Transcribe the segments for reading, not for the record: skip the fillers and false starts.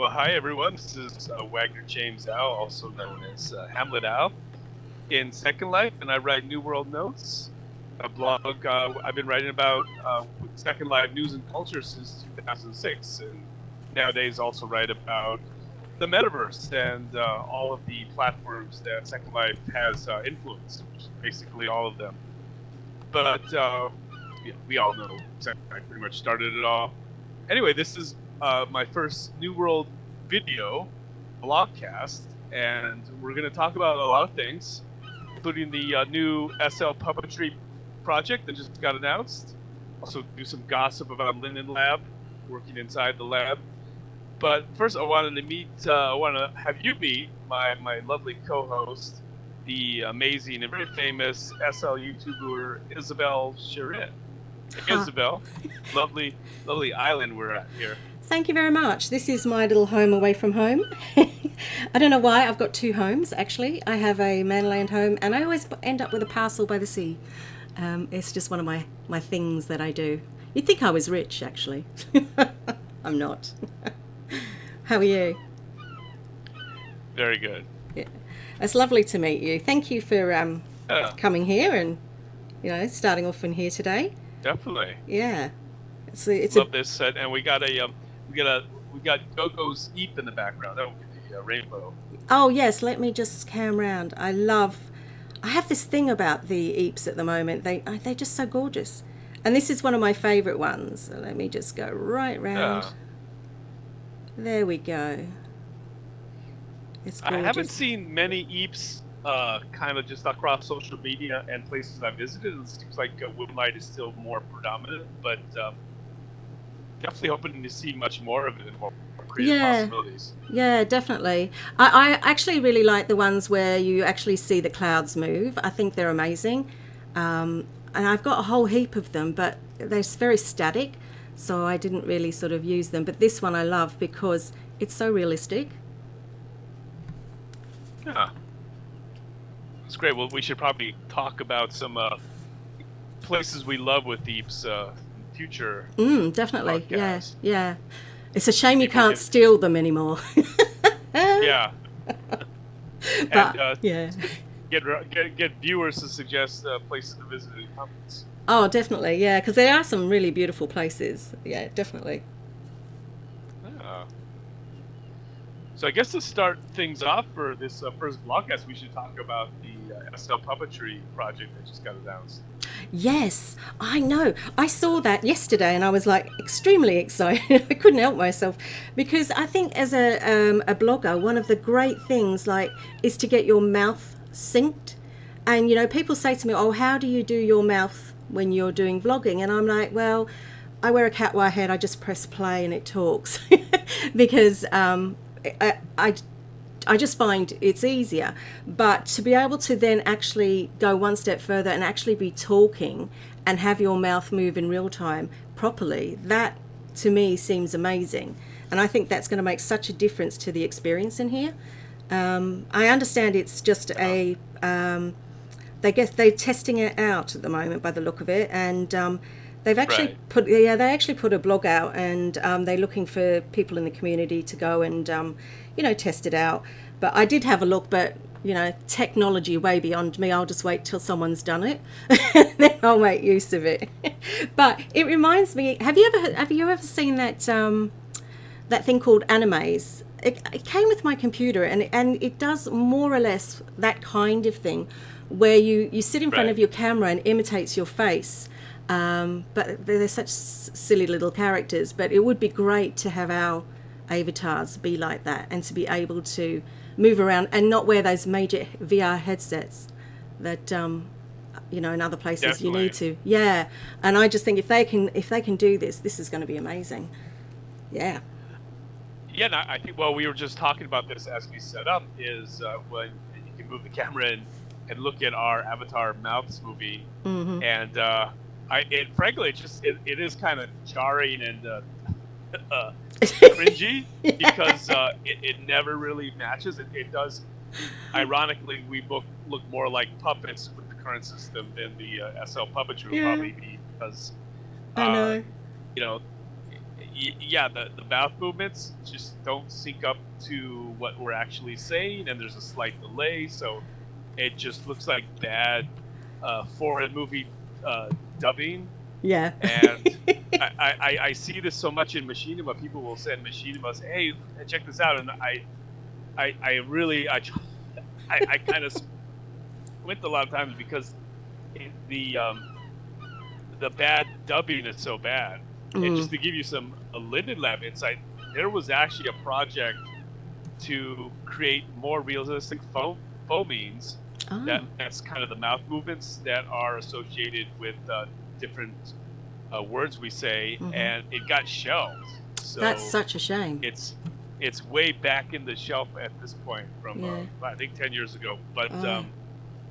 Well, hi everyone. This is Wagner James Au, also known as Hamlet Au, in Second Life, and I write New World Notes, a blog. I've been writing about Second Life news and culture since 2006, and nowadays also write about the Metaverse and all of the platforms that Second Life has influenced, which is basically all of them. But we all know Second Life pretty much started it all. Anyway, this is my first New World video blogcast, and we're going to talk about a lot of things, including the new SL Puppetry project that just got announced. Also do some gossip about Linden Lab, working inside the lab. But first I wanted to have you meet my lovely co-host, the amazing and very famous SL YouTuber, Isabelle Cheren. Hey, Isabelle, lovely island we're at here. Thank you very much. This is my little home away from home. I don't know why, I've got two homes actually. I have a mainland home and I always end up with a parcel by the sea. It's just one of my things that I do. You'd think I was rich actually. I'm not. How are you? Very good. Yeah. It's lovely to meet you. Thank you for coming here and starting off in here today. Definitely. Yeah. Love this set, and we got Gogo's Eep in the background. That would be the rainbow. Oh yes, let me just cam round. I have this thing about the Eeps at the moment. They're just so gorgeous, and this is one of my favourite ones. So let me just go right round. Yeah. There we go. It's gorgeous. I haven't seen many Eeps kind of just across social media and places I visited. It seems like Woodlight is still more predominant, but definitely hoping to see much more of it and more creative possibilities. Yeah, definitely. I actually really like the ones where you actually see the clouds move. I think they're amazing. And I've got a whole heap of them, but they're very static, so I didn't really sort of use them. But this one I love because it's so realistic. Yeah. It's great. Well, we should probably talk about some places we love with Eeps in future. Definitely. Podcasts. Yeah. It's a shame you can't steal them anymore. Yeah. But yeah. Get viewers to suggest places to visit in comments. Oh, definitely. Yeah, because there are some really beautiful places. Yeah, definitely. So I guess to start things off for this first blogcast, we should talk about the SL Puppetry project that just got announced. Yes, I know. I saw that yesterday and I was like extremely excited. I couldn't help myself because I think as a blogger, one of the great things is to get your mouth synced. And, people say to me, oh, how do you do your mouth when you're doing vlogging? And I'm like, well, I wear a cat wire head. I just press play and it talks because I just find it's easier. But to be able to then actually go one step further and actually be talking and have your mouth move in real time properly, that to me seems amazing. And I think that's going to make such a difference to the experience in here. I understand it's just they're testing it out at the moment by the look of it, and they've actually put a blog out, and they're looking for people in the community to go and test it out. But I did have a look, but technology way beyond me. I'll just wait till someone's done it, then I'll make use of it. But it reminds me. Have you ever seen that thing called Animes? It came with my computer, and it does more or less that kind of thing, where you sit in front of your camera and imitates your face. But they're such silly little characters. But it would be great to have our avatars be like that and to be able to move around and not wear those major VR headsets that in other places. Definitely. You need to. Yeah, and I just think if they can do this is going to be amazing. Yeah. Yeah, and I think we were just talking about this as we set up is when you can move the camera in and look at our avatar mouths moving, and frankly it is kind of jarring and cringy because it never really matches. It does. Ironically, we both look more like puppets with the current system than the SL Puppetry will probably be because I know. yeah, the mouth movements just don't sync up to what we're actually saying, and there's a slight delay, so it just looks like bad foreign movie dubbing. Yeah. And I see this so much in machinima. People will send machinima, say, "Hey, check this out," and I really I kind of squint a lot of times because the bad dubbing is so bad. And just to give you some a Linden Lab insight, there was actually a project to create more realistic phonemes. That's kind of the mouth movements that are associated with different words we say, and it got shelved. So that's such a shame. It's way back in the shelf at this point from I think 10 years ago. But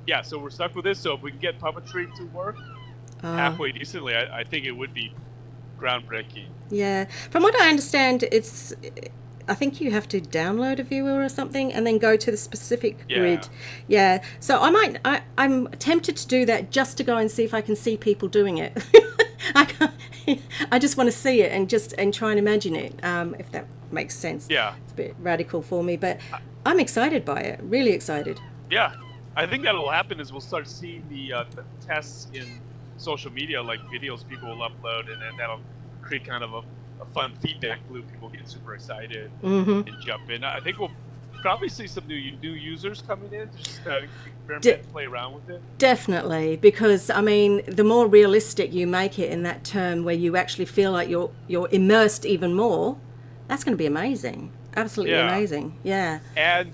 yeah, so we're stuck with this. So if we can get Puppetry to work halfway decently, I think it would be groundbreaking. Yeah, from what I understand, I think you have to download a viewer or something and then go to the specific grid. Yeah, so I'm tempted to do that just to go and see if I can see people doing it. I just want to see it and try and imagine it, if that makes sense. Yeah, it's a bit radical for me, but I'm excited by it. Really excited. Yeah, I think that'll happen is we'll start seeing the tests in social media, like videos people will upload, and then that'll create kind of a fun feedback loop. People get super excited and jump in. I think we'll probably see some new users coming in to just experiment, play around with it. Definitely, because I mean, the more realistic you make it in that term, where you actually feel like you're immersed even more, that's going to be amazing. Absolutely amazing. Yeah. And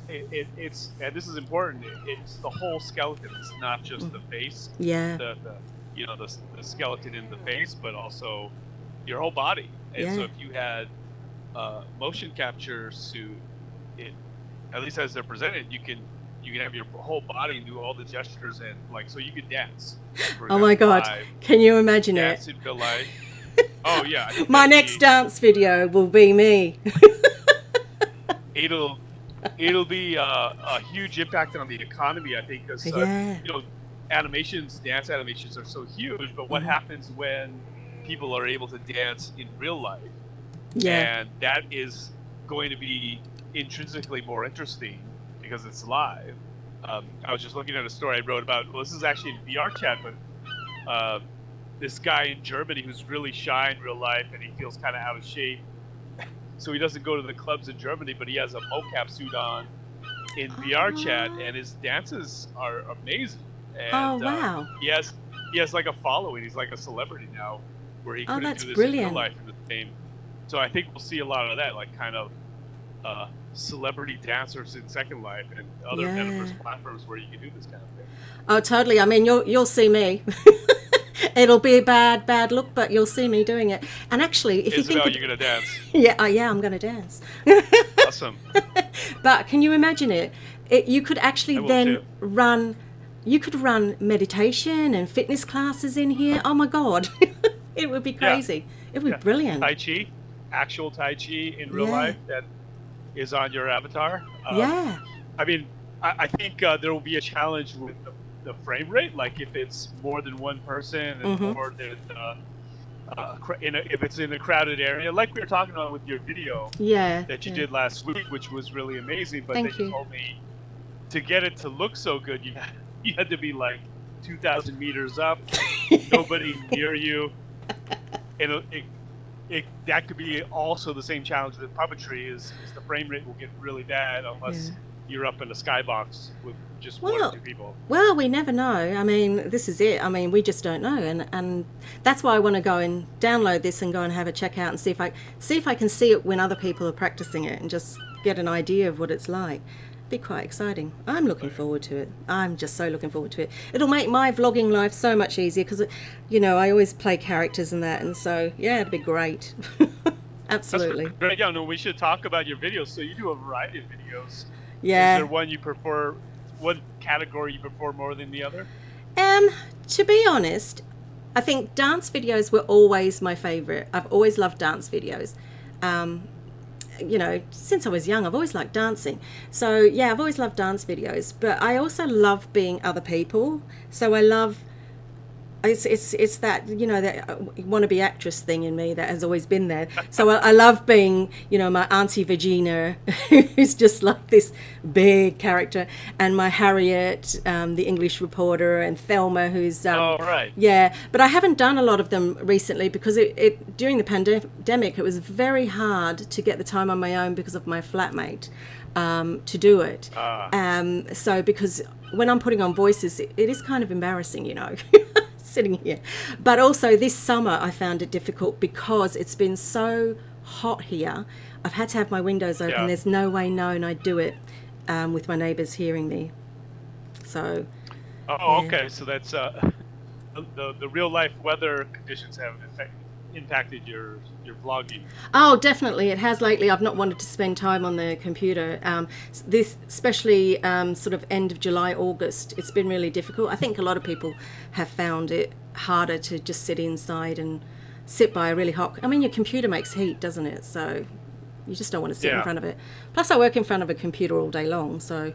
it's this is important. It's the whole skeleton. It's not just the face. Yeah. The skeleton in the face, but also your whole body. And so if you had motion capture suit, at least as they're presented, you can have your whole body do all the gestures and so you could dance. Oh my God! Can you imagine dance it? In real life. Oh yeah. My next dance video will be me. It'll be a huge impact on the economy, I think, because dance animations are so huge. But what happens when people are able to dance in real life? Yeah, and that is going to be intrinsically more interesting because it's live. I was just looking at a story I wrote about. Well, this is actually in VR chat, but this guy in Germany who's really shy in real life and he feels kind of out of shape. So he doesn't go to the clubs in Germany, but he has a mocap suit on in VR chat, and his dances are amazing. And, wow! He has like a following. He's like a celebrity now, where he couldn't do this in real life in the same. So I think we'll see a lot of that, like kind of celebrity dancers in Second Life and other Metaverse platforms where you can do this kind of thing. Oh, totally. I mean, you'll see me. It'll be a bad look, but you'll see me doing it. And actually, if Isabelle, you think you're gonna dance. Yeah, I'm gonna dance. Awesome. But can you imagine it? You could actually then run meditation and fitness classes in here. Oh my God, it would be crazy. It would be brilliant. Actual Tai Chi in real life that is on your avatar. I mean, I think there will be a challenge with the frame rate, like if it's more than one person and more than if it's in a crowded area, like we were talking about with your video that you did last week, which was really amazing. But then you told me to get it to look so good, you had to be like 2,000 meters up, nobody near you, and that could be also the same challenge with Puppetry is the frame rate will get really bad unless you're up in a skybox with just one or two people. Well, we never know. I mean, this is it. I mean, we just don't know, and that's why I want to go and download this and go and have a check out and see if I can see it when other people are practicing it and just get an idea of what it's like. Be quite exciting. I'm looking forward to it. I'm just so looking forward to it. It'll make my vlogging life so much easier because, I always play characters and that, and so it'd be great. Absolutely. That's great. Yeah, no, we should talk about your videos. So you do a variety of videos. Yeah. Is there one you prefer? One category you prefer more than the other? To be honest, I think dance videos were always my favorite. I've always loved dance videos. Since I was young, I've always liked dancing. So I've always loved dance videos, but I also love being other people. So I love it's that, you know, that wannabe actress thing in me that has always been there. So I love being, you know, my Auntie Virginia, who's just like this big character, and my Harriet, the English reporter, and Thelma, who's Oh, right. yeah. But I haven't done a lot of them recently because it during the pandemic it was very hard to get the time on my own because of my flatmate to do it. So because when I'm putting on voices, it is kind of embarrassing, you know. Sitting here. But also this summer I found it difficult because it's been so hot here. I've had to have my windows open. Yeah. There's no way known I'd do it with my neighbours hearing me. So Oh, yeah. okay. So that's the real life weather conditions have impacted your vlogging. Oh, definitely. It has lately. I've not wanted to spend time on the computer. This, especially sort of end of July, August, it's been really difficult. I think a lot of people have found it harder to just sit inside and sit by a really hot... I mean, your computer makes heat, doesn't it? So you just don't want to sit in Yeah. front of it. Plus, I work in front of a computer all day long, so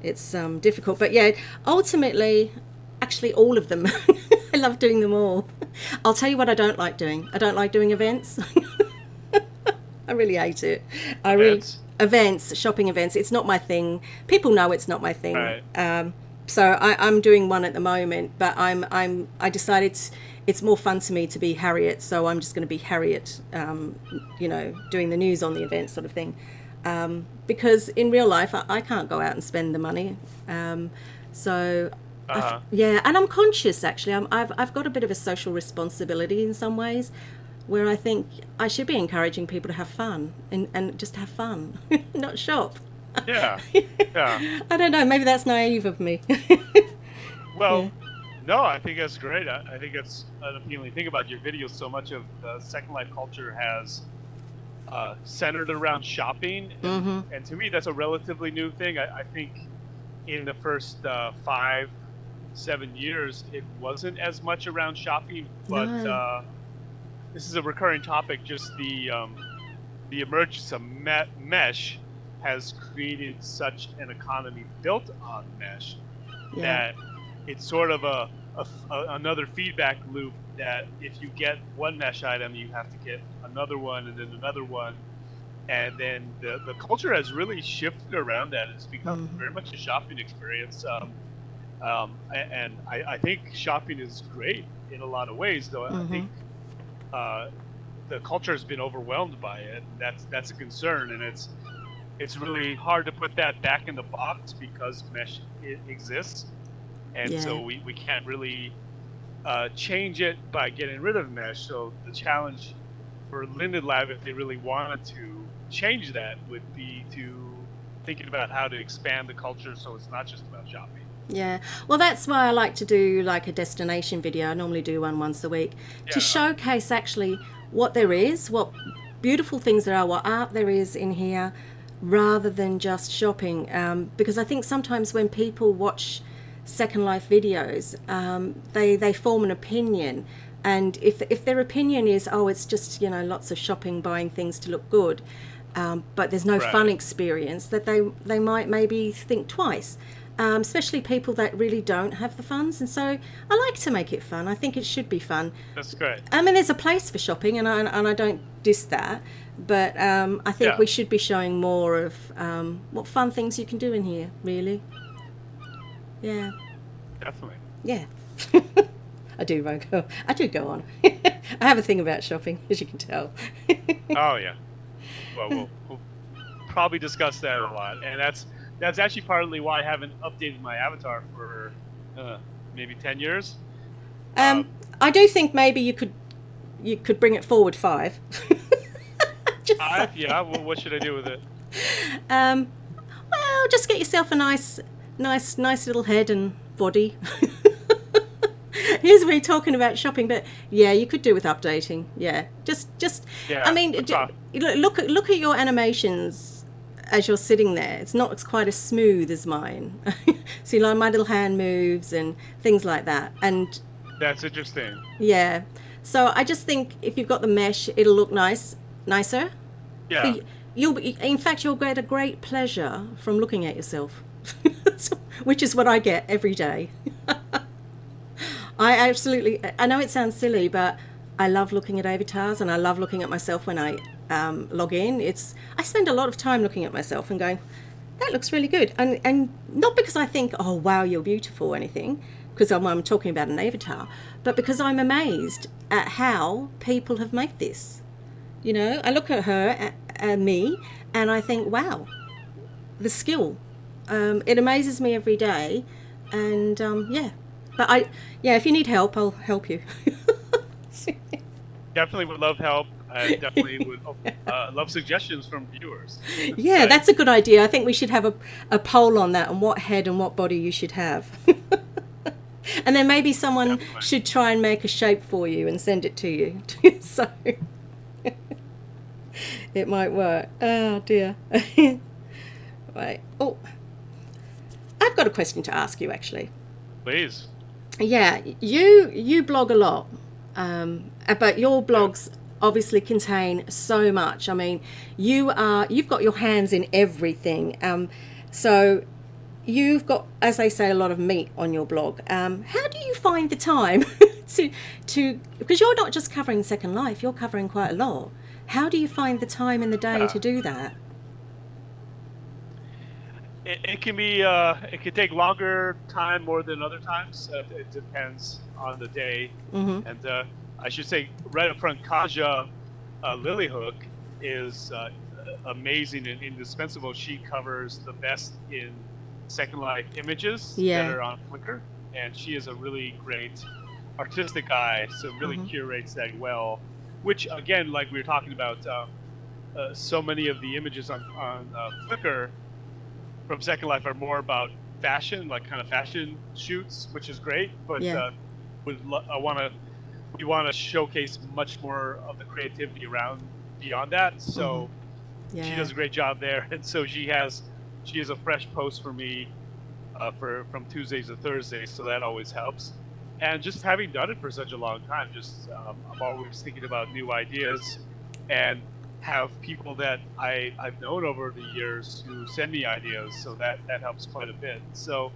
it's difficult. But yeah, ultimately, actually all of them. I love doing them all. I'll tell you what I don't like doing. I don't like doing events. I really hate it. Events? Events, shopping events. It's not my thing. People know it's not my thing. Right. So I'm doing one at the moment, but I decided it's more fun to me to be Harriet. So I'm just going to be Harriet. You know, doing the news on the event sort of thing. Because in real life, I can't go out and spend the money. So yeah, and I'm conscious actually. I've got a bit of a social responsibility in some ways, where I think I should be encouraging people to have fun and just have fun, not shop. Yeah. Yeah. I don't know. Maybe that's naive of me. Well, no, I think that's great. I think that's an appealing thing about your videos. So much of the Second Life culture has centered around shopping, and to me, that's a relatively new thing. I think in the first 5-7 years, it wasn't as much around shopping, but No. this is a recurring topic. Just the emergence of mesh has created such an economy built on mesh Yeah. that it's sort of another feedback loop. That if you get one mesh item, you have to get another one, and then another one, and then the culture has really shifted around that. It's become very much a shopping experience. And I think shopping is great in a lot of ways, though I think the culture has been overwhelmed by it. That's a concern, and it's really hard to put that back in the box because mesh exists, and so we can't really change it by getting rid of mesh. So the challenge for Linden Lab, if they really wanted to change that, would be to thinking about how to expand the culture so it's not just about shopping. Yeah, well, that's why I like to do like a destination video. I normally do one once a week to showcase actually what there is, what beautiful things there are, what art there is in here, rather than just shopping. Because I think sometimes when people watch Second Life videos, they form an opinion. And if their opinion is, oh, it's just, you know, lots of shopping, buying things to look good, but there's no fun experience, that they might maybe think twice. Especially people that really don't have the funds. And so I like to make it fun. I think it should be fun. That's great. I mean, there's a place for shopping, and I don't diss that. But I think we should be showing more of what fun things you can do in here, really. Yeah. Definitely. Yeah. I do go on. I have a thing about shopping, as you can tell. Oh, yeah. Well, we'll probably discuss that a lot. And that's actually partly why I haven't updated my avatar for maybe 10 years. I do think maybe you could bring it forward 5. Just 5? Yeah. Well, what should I do with it? Well, just get yourself a nice little head and body. Here's me talking about shopping, but yeah, you could do with updating. Yeah, just. Yeah, I mean, look at your animations as you're sitting there. It's not quite as smooth as mine. See, like my little hand moves and things like that, and that's interesting. Yeah, so I just think if you've got the mesh, it'll look nicer. Yeah. In fact, you'll get a great pleasure from looking at yourself, which is what I get every day. I absolutely. I know it sounds silly, but I love looking at avatars, and I love looking at myself when I log in. I spend a lot of time looking at myself and going, that looks really good, and not because I think, oh wow, you're beautiful or anything, because I'm talking about an avatar, but because I'm amazed at how people have made this. You know, I look at her, at me, and I think, wow, the skill. It amazes me every day, and yeah. But yeah, if you need help, I'll help you. Definitely would love help, and definitely would love suggestions from viewers. Yeah, Right. that's a good idea. I think we should have a poll on that, on what head and what body you should have. And then maybe someone Definitely. should try and make a shape for you and send it to you. So it might work. Oh dear. Right. Oh, I've got a question to ask you actually. Please. Yeah, you blog a lot, but your Yeah. blogs obviously contain so much. I mean, you've got your hands in everything. So you've got, as they say, a lot of meat on your blog. How do you find the time to because you're not just covering Second Life, you're covering quite a lot. How do you find the time in the day Yeah. to do that? It can be it can take longer time more than other times. It depends on the day, Mm-hmm. and I should say right up front, Kaja Lilyhook is amazing and indispensable. She covers the best in Second Life images that Yeah. are on Flickr, and she is a really great artistic eye, so really Mm-hmm. curates that well. Which again, like we were talking about, so many of the images on Flickr from Second Life are more about fashion, like kind of fashion shoots, which is great. But Yeah. I want to we want to showcase much more of the creativity around beyond that. Mm-hmm. So she Yeah. does a great job there, and so she has a fresh post for me for from Tuesdays to Thursdays, so that always helps. And just having done it for such a long time, just I'm always thinking about new ideas, and have people that I've known over the years who send me ideas, so that helps quite a bit. So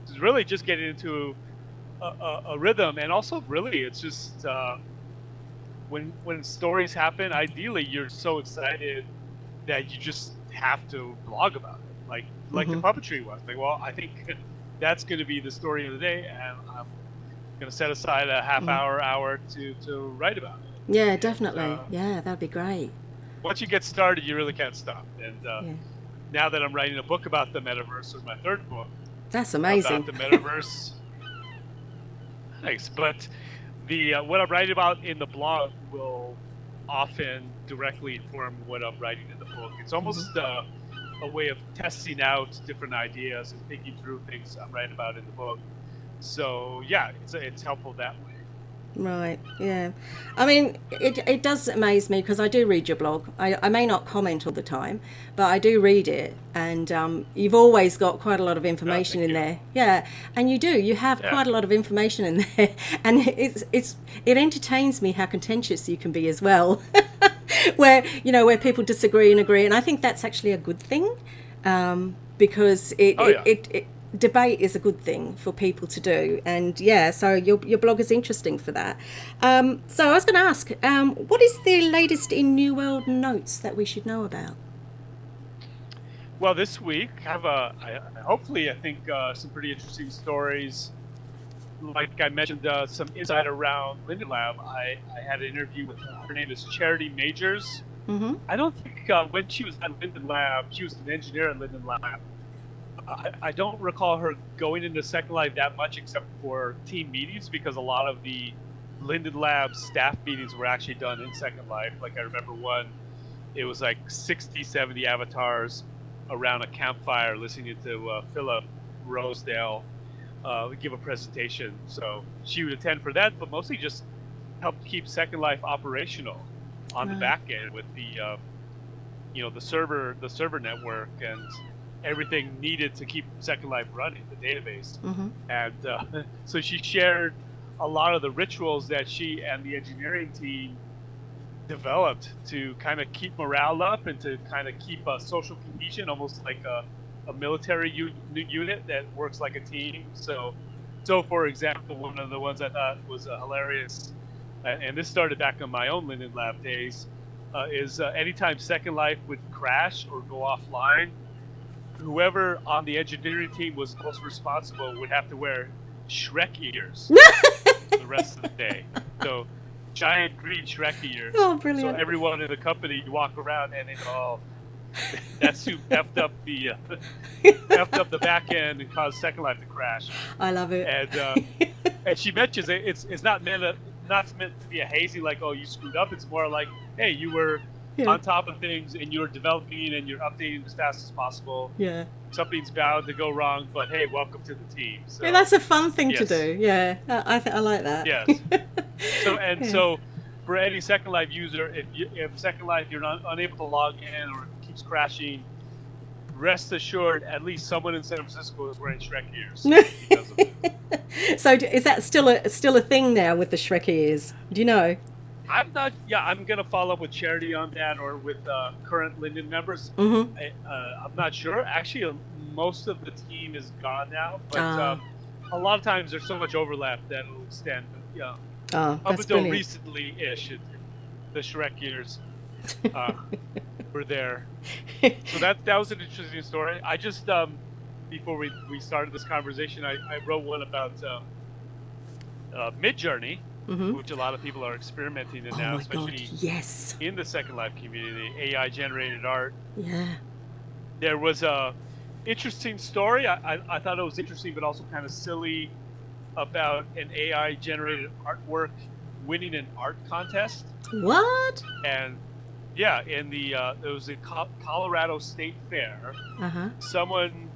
it's really just getting into a rhythm, and also really it's just when stories happen, ideally you're so excited that you just have to blog about it, like the Mm-hmm. puppetry was. Like, well, I think that's going to be the story of the day, and I'm going to set aside a half Mm-hmm. hour to write about Yeah, it. And definitely. Yeah, that'd be great. once you get started, you really can't stop. And Yeah. now that I'm writing a book about the metaverse, or my third book That's about amazing. the metaverse, thanks. But the what I'm writing about in the blog will often directly inform what I'm writing in the book. It's Mm-hmm. almost a way of testing out different ideas and thinking through things I'm writing about in the book. So yeah, it's helpful that way. Right, yeah. I mean, it does amaze me because I do read your blog. I may not comment all the time, but I do read it. And you've always got quite a lot of Oh, information thank in you. there. Yeah, and you do. You have Yeah. quite a lot of information in there. And it entertains me how contentious you can be as well. Where people disagree and agree. And I think that's actually a good thing, because Oh yeah. debate is a good thing for people to do. And yeah, so your blog is interesting for that. So I was going to ask, what is the latest in New World notes that we should know about? Well, this week hopefully I think some pretty interesting stories. Like I mentioned, some insight around Linden Lab. I had an interview with her name is Charity Majors. Mm-hmm. I don't think when she was at Linden Lab, she was an engineer at Linden Lab. I don't recall her going into Second Life that much except for team meetings, because a lot of the Linden Lab staff meetings were actually done in Second Life. Like I remember one, it was like 60, 70 avatars around a campfire listening to Philip Rosedale give a presentation. So she would attend for that, but mostly just help keep Second Life operational on the Right. back end with the the server network and everything needed to keep Second Life running, the database. Mm-hmm. And so she shared a lot of the rituals that she and the engineering team developed to kind of keep morale up and to kind of keep a social cohesion, almost like a military unit that works like a team. So So, for example, one of the ones I thought was hilarious, and this started back in my own Linden Lab days, is anytime Second Life would crash or go offline, whoever on the engineering team was most responsible would have to wear Shrek ears for the rest of the day. So, giant green Shrek ears. Oh, So brilliant. everyone in the company, you walk around and they go, oh, that suit effed up the back end and caused Second Life to crash. I love it. And she mentions it's not meant to be a hazy like, oh, you screwed up. It's more like, hey, you were on top of things and you're developing and you're updating as fast as possible. Yeah. Something's bound to go wrong, but hey, welcome to the team. So, yeah, that's a fun thing to do. Yeah, I like that. Yes. So for any Second Life user, if Second Life you're not unable to log in or it keeps crashing, rest assured, at least someone in San Francisco is wearing Shrek ears because of it. So is that still a thing now with the Shrek ears? Do you know? I'm not. Yeah, I'm gonna follow up with Charity on that, or with current Linden members. Mm-hmm. I'm not sure. Actually, most of the team is gone now, but a lot of times there's so much overlap that it'll extend. Yeah, up until recently-ish, the Shrek years were there. So that was an interesting story. I just before we started this conversation, I wrote one about Midjourney. Mm-hmm. Which a lot of people are experimenting in now, especially in the Second Life community, AI generated art. Yeah. There was a interesting story. I thought it was interesting, but also kind of silly, about an AI generated artwork winning an art contest. What? And yeah, in the it was a Colorado State Fair. Uh-huh. Someone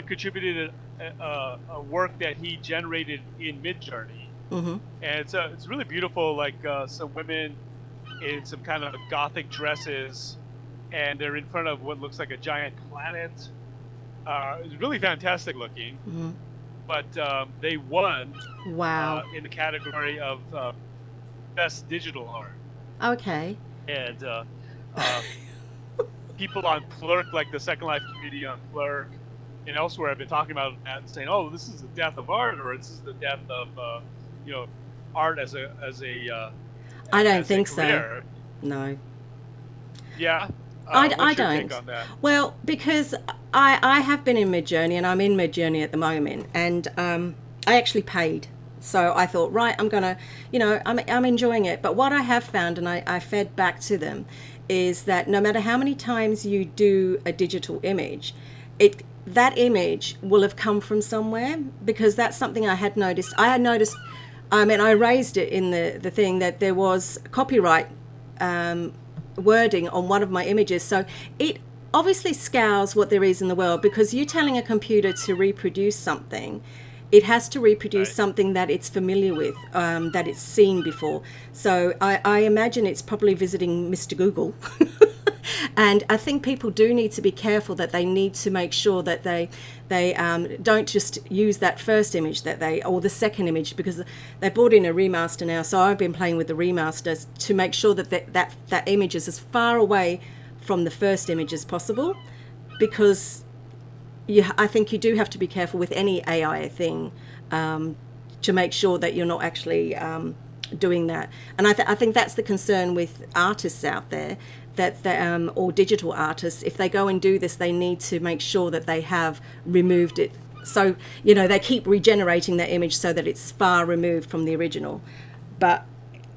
contributed a work that he generated in Midjourney. Mm-hmm. And it's really beautiful, like some women in some kind of gothic dresses, and they're in front of what looks like a giant planet. It's really fantastic looking. Mm-hmm. But they won. Wow. In the category of best digital art. Okay. And people on Plurk, like the Second Life community on Plurk and elsewhere, have been talking about that and saying, "Oh, this is the death of art," or "This is the death of art as a I don't think so. No. Yeah. I don't. Take on that? Well, because I have been in Midjourney, and I'm in Midjourney at the moment, and I actually paid. So I thought, right, I'm gonna, I'm enjoying it. But what I have found, and I fed back to them, is that no matter how many times you do a digital image, that image will have come from somewhere, because that's something I had noticed. I raised it in the thing that there was copyright wording on one of my images. So it obviously scours what there is in the world, because you're telling a computer to reproduce something. It has to reproduce something that it's familiar with, that it's seen before. So I imagine it's probably visiting Mr. Google. And I think people do need to be careful, that they need to make sure that they don't just use that first image or the second image, because they brought in a remaster now. So I've been playing with the remasters to make sure that image is as far away from the first image as possible, because I think you do have to be careful with any AI thing, to make sure that you're not actually doing that. And I think that's the concern with artists out there, that or digital artists. If they go and do this, they need to make sure that they have removed it. So, they keep regenerating that image so that it's far removed from the original. But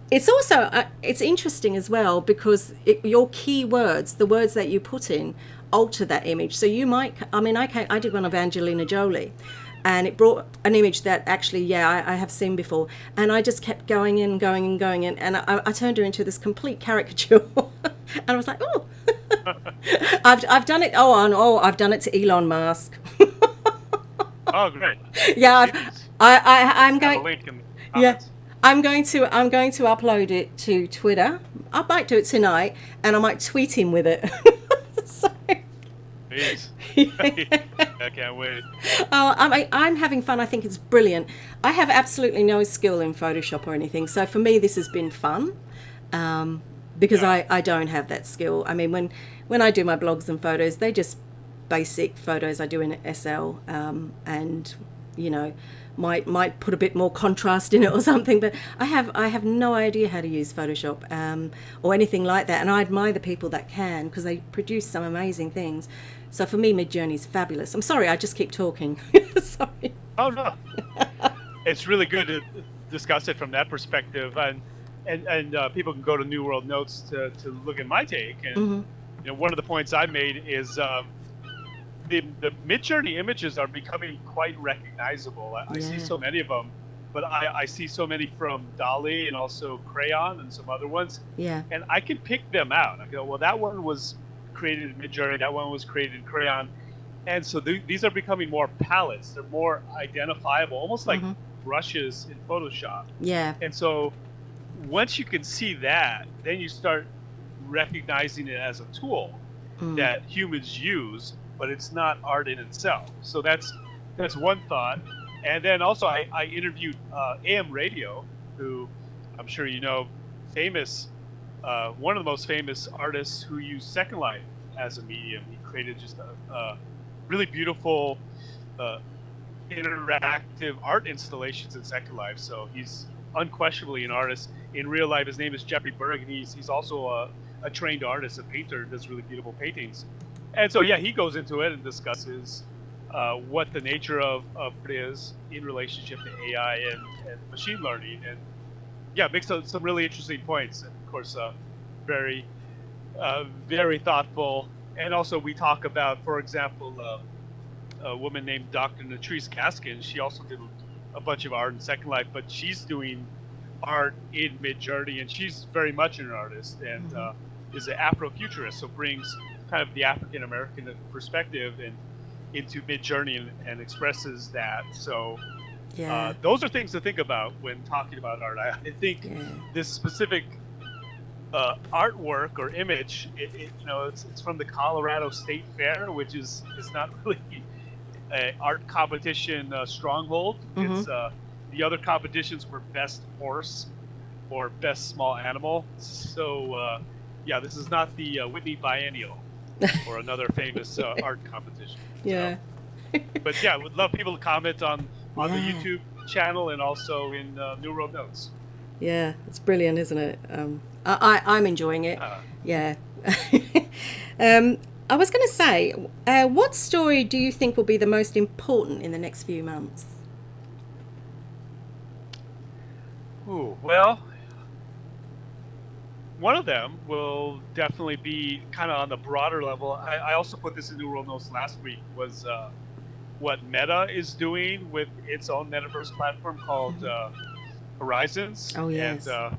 it's also, it's interesting as well, because your keywords, the words that you put in, alter that image. So you might, I did one of Angelina Jolie, and it brought an image that actually, I have seen before. And I just kept going in, and I turned her into this complete caricature. And I was like, oh, I've done it. I've done it to Elon Musk. Oh, great. Yeah, I'm going. Have a link in the comments. I'm going to upload it to Twitter. I might do it tonight, and I might tweet him with it. So, please. I can't wait. Oh, I'm having fun. I think it's brilliant. I have absolutely no skill in Photoshop or anything, so for me this has been fun, because I don't have that skill. I mean, when I do my blogs and photos, they're just basic photos I do in SL, and you know, might put a bit more contrast in it or something. But I have no idea how to use Photoshop or anything like that. And I admire the people that can, because they produce some amazing things. So for me, Midjourney is fabulous. I'm sorry, I just keep talking. Sorry. Oh no, it's really good to discuss it from that perspective, and people can go to New World Notes to look at my take. And one of the points I made is the Midjourney images are becoming quite recognizable. I see so many of them, but I see so many from Dali and also Crayon and some other ones. Yeah. And I can pick them out. I go, well, that one was created in Midjourney, that one was created in Crayon. And so these are becoming more palettes. They're more identifiable, almost like brushes in Photoshop. Yeah. And so once you can see that, then you start recognizing it as a tool that humans use, but it's not art in itself. So that's one thought. And then also I interviewed AM Radio, who I'm sure you know, famous, one of the most famous artists who used Second Life as a medium. He created just a really beautiful interactive art installations in Second Life. So he's unquestionably an artist. In real life, his name is Jeffrey Berg, and he's also a trained artist, a painter, does really beautiful paintings. And so, yeah, he goes into it and discusses what the nature of it is in relationship to AI and machine learning. And, yeah, makes some really interesting points. And, of course, very thoughtful. And also we talk about, for example, a woman named Dr. Natrice Gaskin. She also did a bunch of art in Second Life, but she's doing art in Midjourney, and she's very much an artist and is an Afrofuturist, so brings kind of the African American perspective into Midjourney and expresses that. So those are things to think about when talking about art. I think this specific artwork or image, it's from the Colorado State Fair, which is not really an art competition stronghold. It's the other competitions were best horse or best small animal. So this is not the Whitney Biennial or another famous art competition. Yeah. So, but yeah, would love people to comment on the YouTube channel and also in New World Notes. Yeah, it's brilliant, isn't it? I'm enjoying it. Yeah. I was going to say, what story do you think will be the most important in the next few months? Ooh, well, one of them will definitely be kind of on the broader level. I also put this in New World Notes last week, was what Meta is doing with its own Metaverse platform called Horizons. Oh, yes. And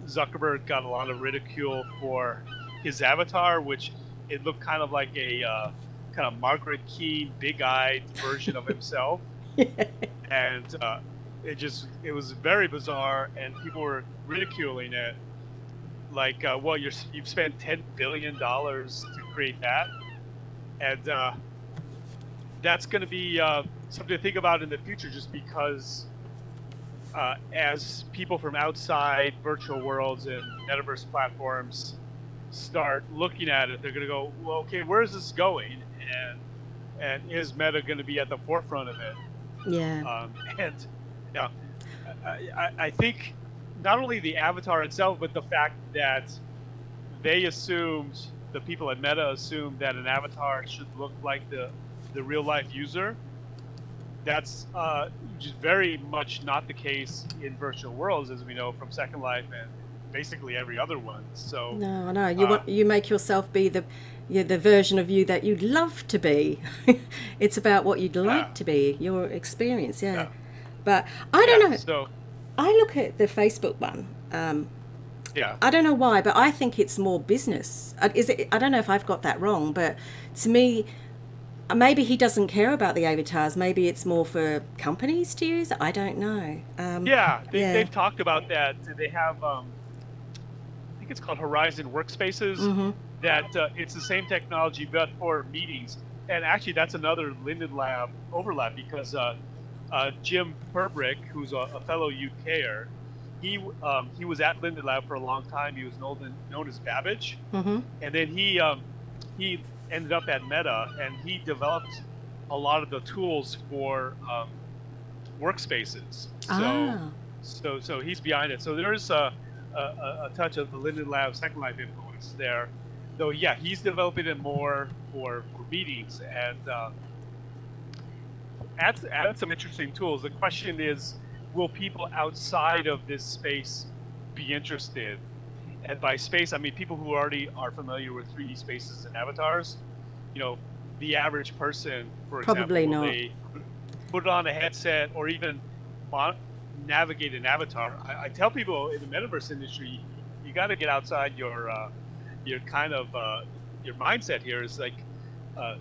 Zuckerberg got a lot of ridicule for his avatar, which it looked kind of like a kind of Margaret Keane, big-eyed version of himself. And it was very bizarre, and people were ridiculing it. Like, well, you've spent $10 billion to create that. And that's going to be something to think about in the future, just because as people from outside virtual worlds and metaverse platforms start looking at it, they're going to go, well, okay, where is this going? And is Meta going to be at the forefront of it? Yeah. I think not only the avatar itself, but the fact that the people at Meta assumed that an avatar should look like the real life user. That's just very much not the case in virtual worlds, as we know from Second Life and basically every other one. So no, you make yourself be the version of you that you'd love to be. It's about what you'd like to be, your experience. Yeah. But I don't know. So I look at the Facebook one. I don't know why, but I think it's more business. Is it? I don't know if I've got that wrong, but to me, maybe he doesn't care about the avatars. Maybe it's more for companies to use. I don't know. They've talked about that. They have, I think it's called Horizon Workspaces. That it's the same technology, but for meetings. And actually, that's another Linden Lab overlap, because Jim Perbrick, who's a fellow UKer, he was at Linden Lab for a long time. He was known as Babbage, and then he ended up at Meta, and he developed a lot of the tools for workspaces. So, Ah, so he's behind it. So there's a touch of the Linden Lab Second Life influence there. Though, yeah, he's developing it more for meetings and add some interesting tools. The question is, will people outside of this space be interested? And by space, I mean people who already are familiar with 3D spaces and avatars. You know, the average person, for example, probably will not. they put on a headset or even navigate an avatar? I tell people in the metaverse industry, you got to get outside your kind of your mindset here. Is like uh,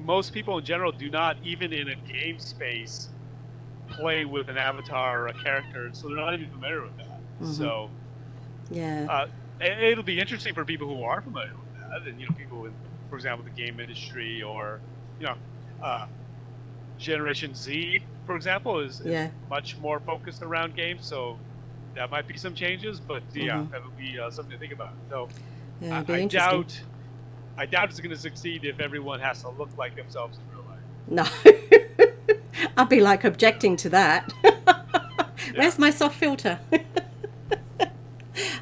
most people in general do not, even in a game space, play with an avatar or a character, so they're not even familiar with that. Hmm. So Yeah. uh, it'll be interesting for people who are familiar with that, and people in, for example, the game industry, or you know, uh, Generation Z, for example, is Yeah. much more focused around games. So that might be some changes, but yeah, Hmm. that would be something to think about. So Yeah, I, it'd be I interesting. doubt I doubt it's going to succeed if everyone has to look like themselves in real life. No. I'd be like objecting to that. Yeah. Where's my soft filter?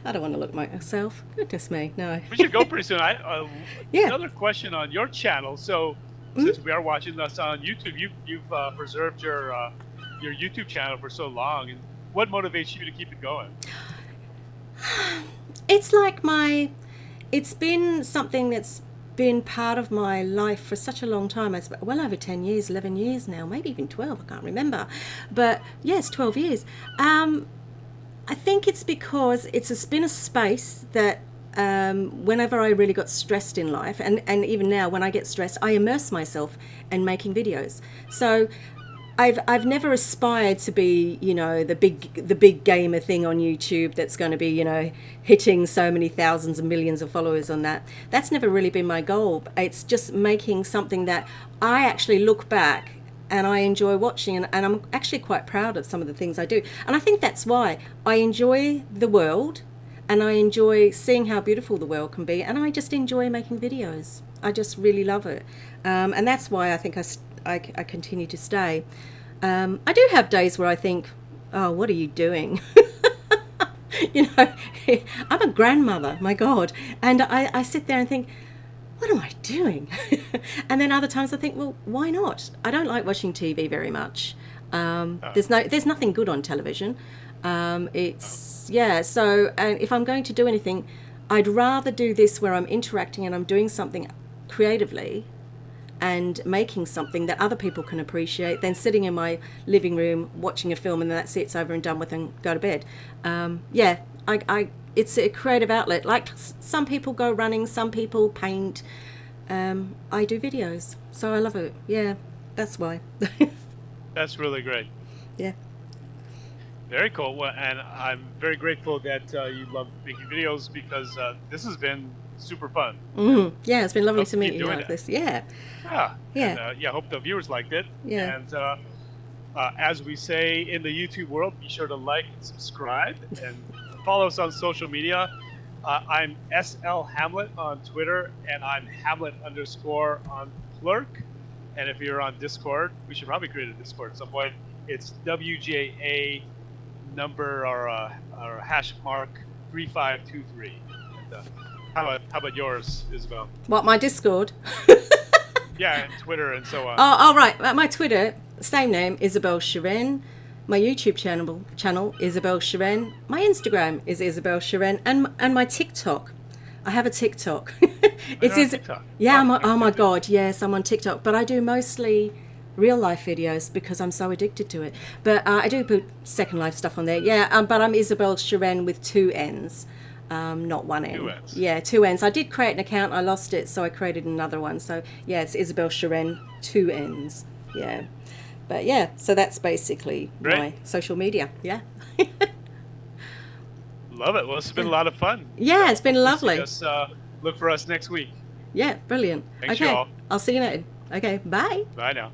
I don't want to look like myself. Goodness me, no. We should go pretty soon. Yeah. Another question on your channel. So, Mm. since we are watching us on YouTube, you've preserved your YouTube channel for so long, and what motivates you to keep it going? It's like it's been something that's been part of my life for such a long time. It's well over 10 years, 11 years now, maybe even 12, I can't remember. But yes, 12 years. I think it's because been a space that whenever I really got stressed in life, and even now when I get stressed, I immerse myself in making videos. So I've never aspired to be, the big gamer thing on YouTube that's going to be, hitting so many thousands and millions of followers on that. That's never really been my goal. It's just making something that I actually look back and I enjoy watching, and I'm actually quite proud of some of the things I do. And I think that's why I enjoy the world, and I enjoy seeing how beautiful the world can be, and I just enjoy making videos. I just really love it. And that's why I think I continue to stay. I do have days where I think, oh, what are you doing? you know, I'm a grandmother, my God. And I sit there and think, what am I doing? And then other times I think, well, why not? I don't like watching TV very much. Uh, There's nothing good on television. Yeah. So, and if I'm going to do anything, I'd rather do this where I'm interacting and I'm doing something creatively and making something that other people can appreciate than sitting in my living room watching a film and then that's it, it's over and done with and go to bed. Yeah, it's a creative outlet. Like some people go running, some people paint. I do videos, so I love it. Yeah, that's why. that's really great. Yeah. Very cool. Well, and I'm very grateful that you love making videos, because this has been super fun. And Yeah, it's been lovely hope to to meet keep you doing like it. this. Yeah. Yeah, and Yeah. hope the viewers liked it. Yeah. And as we say in the YouTube world, be sure to like and subscribe and follow us on social media. I'm SL Hamlet on Twitter, and I'm Hamlet _ on Plurk. And if you're on Discord, we should probably create a Discord at some point. It's WJA number or hash mark 3523. And how about yours, Isabel? What, my Discord? Yeah, and Twitter and so on. Oh, right. My Twitter, same name, Isabelle Cheren. My YouTube channel Isabelle Cheren. My Instagram is Isabelle Cheren, and my TikTok. I have a TikTok. You're on TikTok. Yeah. Oh, Oh my good. God, yes, I'm on TikTok, but I do mostly real life videos because I'm so addicted to it. But I do put Second Life stuff on there. Yeah, but I'm Isabelle Cheren with two N's. Not one N. 2 N's. Yeah, two N's. I did create an account. I lost it, so I created another one. So yeah, it's Isabelle Cheren, two N's. Yeah, but yeah, so that's basically Great. my social media. Yeah. Love it. Well, it's been a lot of fun. Yeah, it's been Hope to lovely. see us, look for us next week. Yeah, brilliant. Thanks, Okay, y'all. I'll see you later. Okay, bye. Bye now.